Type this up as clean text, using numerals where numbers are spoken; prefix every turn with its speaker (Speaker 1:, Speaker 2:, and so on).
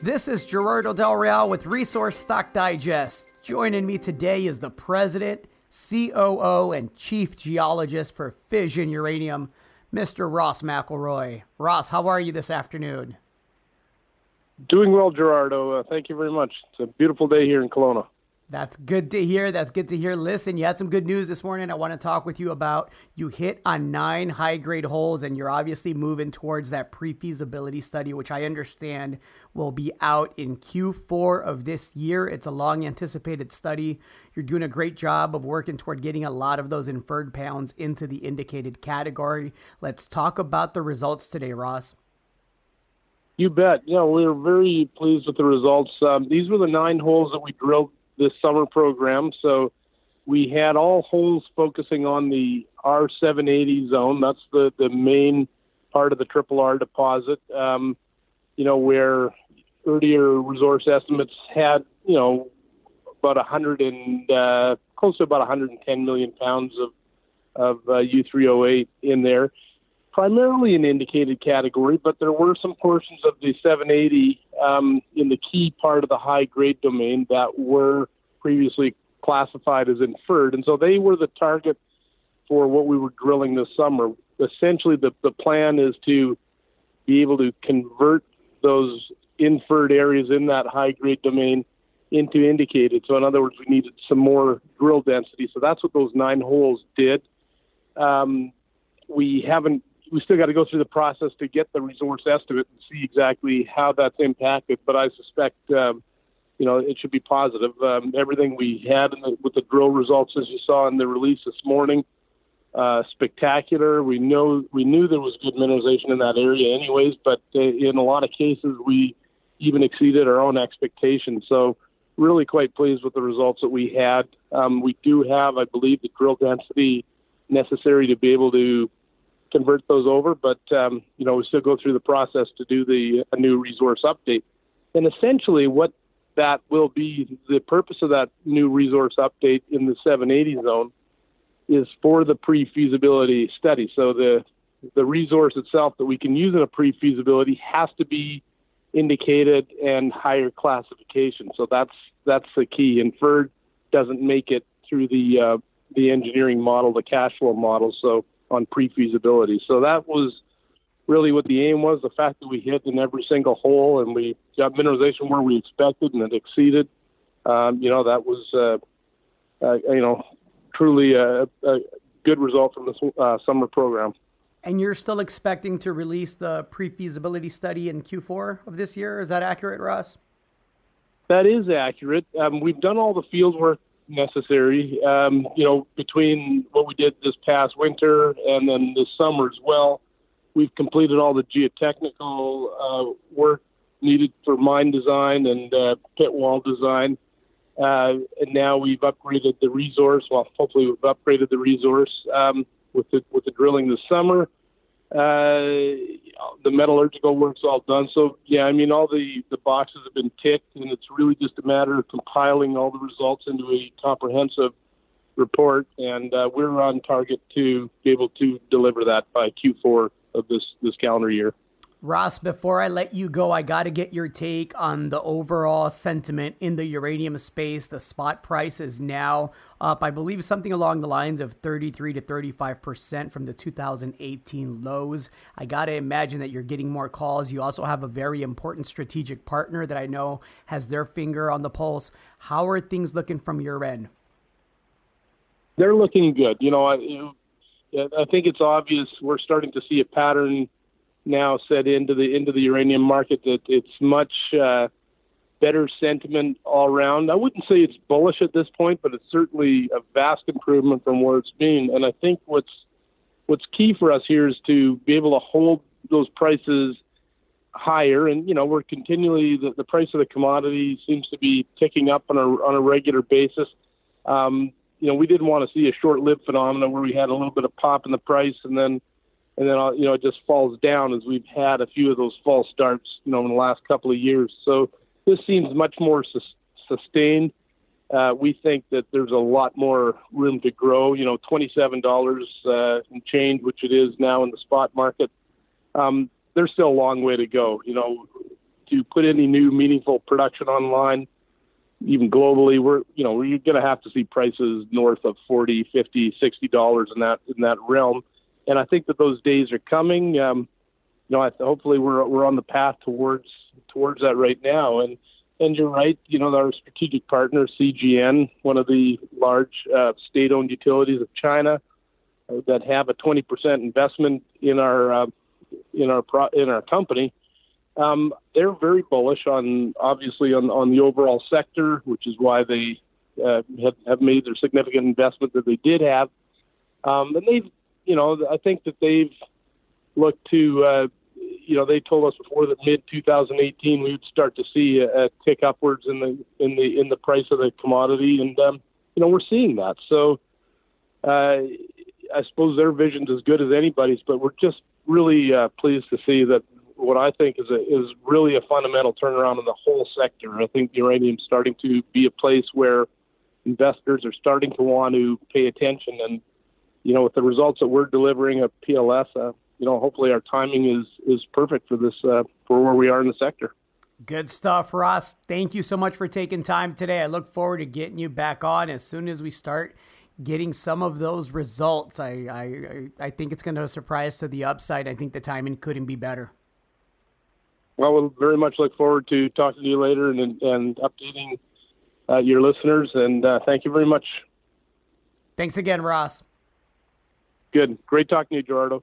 Speaker 1: This is Gerardo Del Real with Resource Stock Digest. Joining me today is the President, COO, and Chief Geologist for Fission Uranium, Mr. Ross McElroy. Ross, how are you this afternoon?
Speaker 2: Doing well, Gerardo. Thank you very much. It's a beautiful day here in Kelowna.
Speaker 1: That's good to hear. Listen, you had some good news this morning. I want to talk with you about. You hit on 9 high-grade holes, and you're obviously moving towards that pre-feasibility study, which I understand will be out in Q4 of this year. It's a long-anticipated study. You're doing a great job of working toward getting a lot of those inferred pounds into the indicated category. Let's talk about the results today, Ross.
Speaker 2: You bet. Yeah, we're very pleased with the results. These were the 9 holes that we drilled this summer program. So we had all holes focusing on the R780 zone. That's the main part of the Triple R deposit, where earlier resource estimates had, about 100 and close to about 110 million pounds of U3O8 in there, primarily in indicated category, but there were some portions of the 780 in the key part of the high-grade domain that were previously classified as inferred. And so they were the target for what we were drilling this summer. Essentially, the plan is to be able to convert those inferred areas in that high-grade domain into indicated. So in other words, we needed some more drill density. So that's what those 9 holes did. We still got to go through the process to get the resource estimate and see exactly how that's impacted. But I suspect, it should be positive. Everything we had with the drill results, as you saw in the release this morning, spectacular. We knew there was good mineralization in that area anyways, but in a lot of cases, we even exceeded our own expectations. So really quite pleased with the results that we had. We do have, I believe, the drill density necessary to be able to convert those over, but we still go through the process to do a new resource update. And essentially what that will be, the purpose of that new resource update in the 780 zone is for the pre-feasibility study. So the resource itself that we can use in a pre-feasibility has to be indicated and higher classification. So that's the key. Inferred doesn't make it through the engineering model, the cash flow model. So on pre-feasibility. So that was really what the aim was, the fact that we hit in every single hole and we got mineralization where we expected and it exceeded. That was, truly a good result from this summer program.
Speaker 1: And you're still expecting to release the pre-feasibility study in Q4 of this year. Is that accurate, Ross?
Speaker 2: That is accurate. We've done all the field work necessary, between what we did this past winter and then this summer as well. We've completed all the geotechnical work needed for mine design and pit wall design. And now we've upgraded the resource. Well, hopefully we've upgraded the resource with the drilling this summer. The metallurgical work's all done. So, all the boxes have been ticked, and it's really just a matter of compiling all the results into a comprehensive report, and we're on target to be able to deliver that by Q4 of this calendar year.
Speaker 1: Ross, before I let you go, I got to get your take on the overall sentiment in the uranium space. The spot price is now up, I believe, something along the lines of 33 to 35% from the 2018 lows. I got to imagine that you're getting more calls. You also have a very important strategic partner that I know has their finger on the pulse. How are things looking from your end?
Speaker 2: They're looking good. I think it's obvious we're starting to see a pattern now set into the uranium market that it's much better sentiment all around. I wouldn't say it's bullish at this point, but it's certainly a vast improvement from where it's been. And I think what's key for us here is to be able to hold those prices higher. And we're continually the price of the commodity seems to be ticking up on a regular basis. We didn't want to see a short-lived phenomenon where we had a little bit of pop in the price and then it just falls down, as we've had a few of those false starts, in the last couple of years. So this seems much more sustained. We think that there's a lot more room to grow. $27 and change, which it is now in the spot market, there's still a long way to go. To put any new meaningful production online, even globally, you're going to have to see prices north of $40, $50, $60 in that realm. And I think that those days are coming. Hopefully we're on the path towards that right now. And you're right. Our strategic partner, CGN, one of the large state-owned utilities of China, that have a 20% investment in our company. They're very bullish on the overall sector, which is why they have made their significant investment that they did have. And they've, I think that they've looked to, they told us before that mid 2018 we would start to see a tick upwards in the price of the commodity, and we're seeing that. So I suppose their vision's as good as anybody's, but we're just really pleased to see that what I think is really a fundamental turnaround in the whole sector. I think uranium's starting to be a place where investors are starting to want to pay attention, and with the results that we're delivering at PLS, hopefully our timing is perfect for this for where we are in the sector.
Speaker 1: Good stuff, Ross. Thank you so much for taking time today. I look forward to getting you back on as soon as we start getting some of those results. I think it's going to surprise to the upside. I think the timing couldn't be better.
Speaker 2: Well, we'll very much look forward to talking to you later and updating your listeners. And thank you very much.
Speaker 1: Thanks again, Ross.
Speaker 2: Good. Great talking to you, Gerardo.